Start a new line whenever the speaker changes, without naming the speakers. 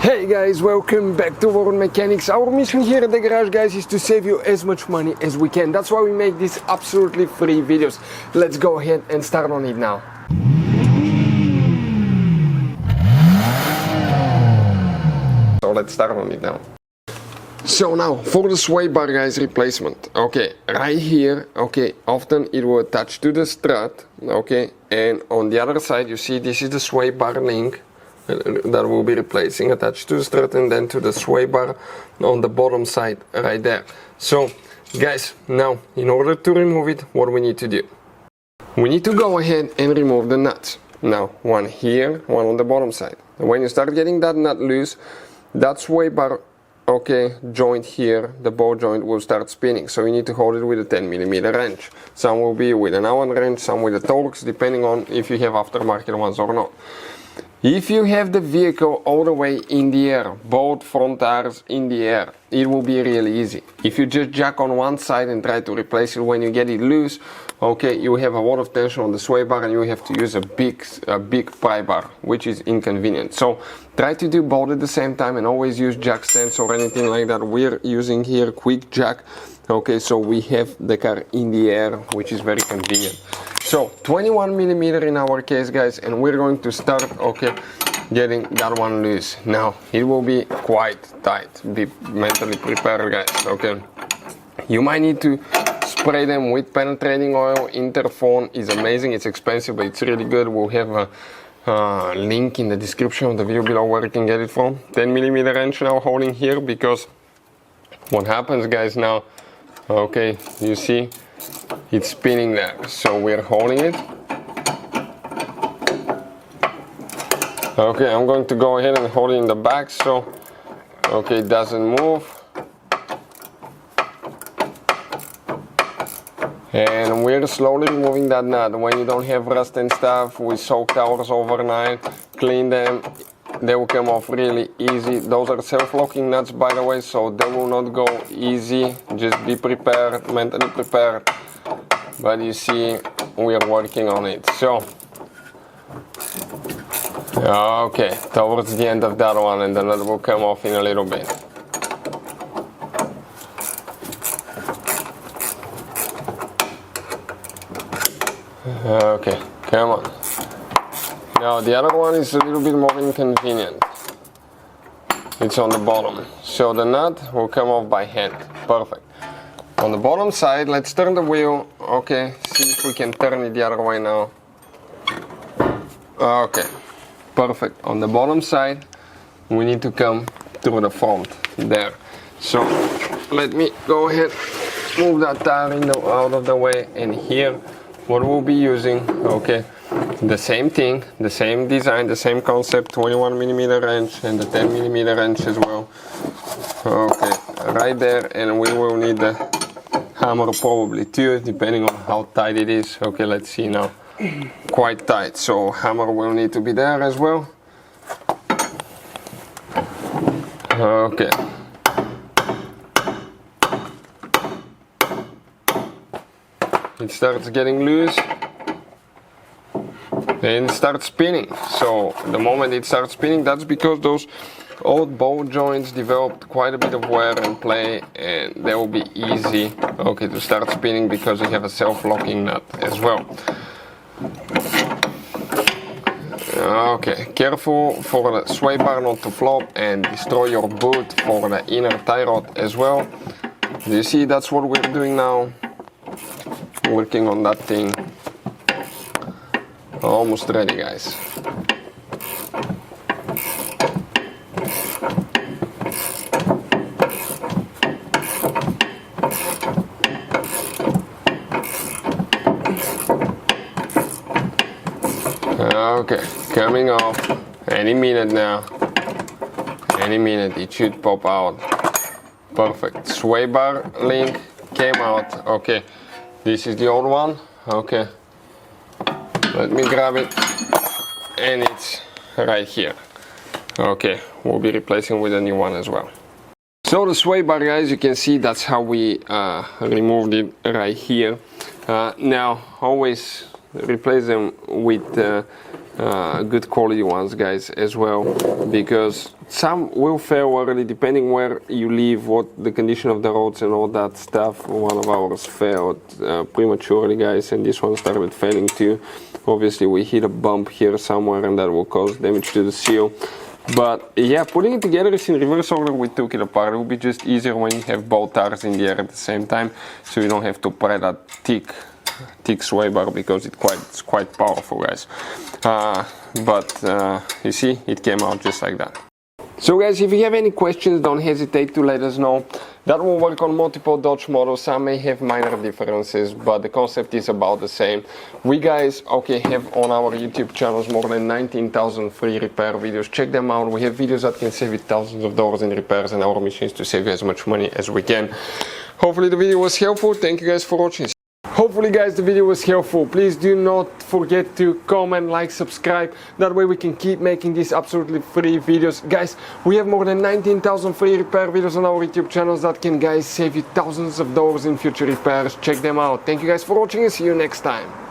Hey guys, welcome back to World Mechanics. Our mission here at the garage, guys, is to save you as much money as we can. That's why we make these absolutely free videos. Let's go ahead and start on it now. So let's start on it now. So now for the sway bar, guys, replacement. Okay, right here, okay, often it will attach to the strut, okay, and on the other side you see this is the sway bar link that will be replacing, attached to the strut and then to the sway bar on the bottom side right there. So guys, now in order to remove it, what we need to do, we need to go ahead and remove the nuts. Now one here, one on the bottom side. When you start getting that nut loose, that sway bar, okay, joint here, the ball joint will start spinning, so you need to hold it with a 10mm wrench. Some will be with an Allen wrench, some with a Torx, depending on if you have aftermarket ones or not. If you have the vehicle all the way in the air, both front tires in the air, it will be really easy. If you just jack on one side and try to replace it when you get it loose, okay, you have a lot of tension on the sway bar and you have to use a big pry bar, which is inconvenient. So try to do both at the same time and always use jack stands or anything like that. We're using here quick jack, okay, so we have the car in the air, which is very convenient. So 21mm in our case, guys, and we're going to start, okay, getting that one loose. Now it will be quite tight. Be mentally prepared, guys. Okay, you might need to spray them with penetrating oil. Interphone is amazing. It's expensive, but it's really good. We'll have a link in the description of the video below where you can get it from. 10mm wrench now holding here, because what happens, guys, now, okay, you see it's spinning there, so we're holding it. Okay, I'm going to go ahead and hold it in the back, so okay, it doesn't move. And we're slowly removing that nut. When you don't have rust and stuff, we soak towels overnight, clean them, they will come off really easy. Those are self-locking nuts, by the way, so they will not go easy. Just be prepared, mentally prepared. But you see, we are working on it. So okay, towards the end of that one, and the nut will come off in a little bit. Okay, come on. Now the other one is a little bit more inconvenient. It's on the bottom, so the nut will come off by hand. Perfect. On the bottom side, let's turn the wheel. Okay, see if we can turn it the other way now. Okay, perfect. On the bottom side, we need to come through the front there. So let me go ahead, move that tire out of the way, and here what we'll be using, okay, the same thing, the same design, the same concept, 21mm wrench and the 10mm wrench as well. Okay, right there, and we will need the hammer probably too, depending on how tight it is. Okay, let's see now. Quite tight, so hammer will need to be there as well. Okay. It starts getting loose and it starts spinning. So the moment it starts spinning, that's because those old ball joints developed quite a bit of wear and play, and they will be easy, okay, to start spinning because they have a self-locking nut as well. Okay, careful for the sway bar not to flop and destroy your boot for the inner tie rod as well. Do you see, that's what we're doing now, working on that thing. Almost ready, guys. Okay, coming off any minute now. Any minute it should pop out. Perfect. Sway bar link came out. Okay, this is the old one. Okay, let me grab it, and it's right here. Okay, we'll be replacing with a new one as well. So the sway bar, guys, you can see that's how we removed it right here. Now always replace them with good quality ones, guys, as well, because some will fail early depending where you live, what the condition of the roads and all that stuff. One of ours failed prematurely, guys, and this one started failing too. Obviously we hit a bump here somewhere and that will cause damage to the seal. But yeah, putting it together is in reverse order. We took it apart. It will be just easier when you have both tires in the air at the same time, so you don't have to pry that thick sway bar, because it's quite powerful, guys. But you see, it came out just like that. So guys, if you have any questions, don't hesitate to let us know. That will work on multiple Dodge models. Some may have minor differences, but the concept is about the same. We guys, okay, have on our YouTube channels more than 19,000 free repair videos. Check them out. We have videos that can save you thousands of dollars in repairs, and our mission is to save you as much money as we can. Hopefully the video was helpful. Thank you guys for watching. Hopefully guys the video was helpful. Please do not forget to comment, like, subscribe. That way we can keep making these absolutely free videos. Guys, we have more than 19,000 free repair videos on our YouTube channels that can, guys, save you thousands of dollars in future repairs. Check them out. Thank you guys for watching and see you next time.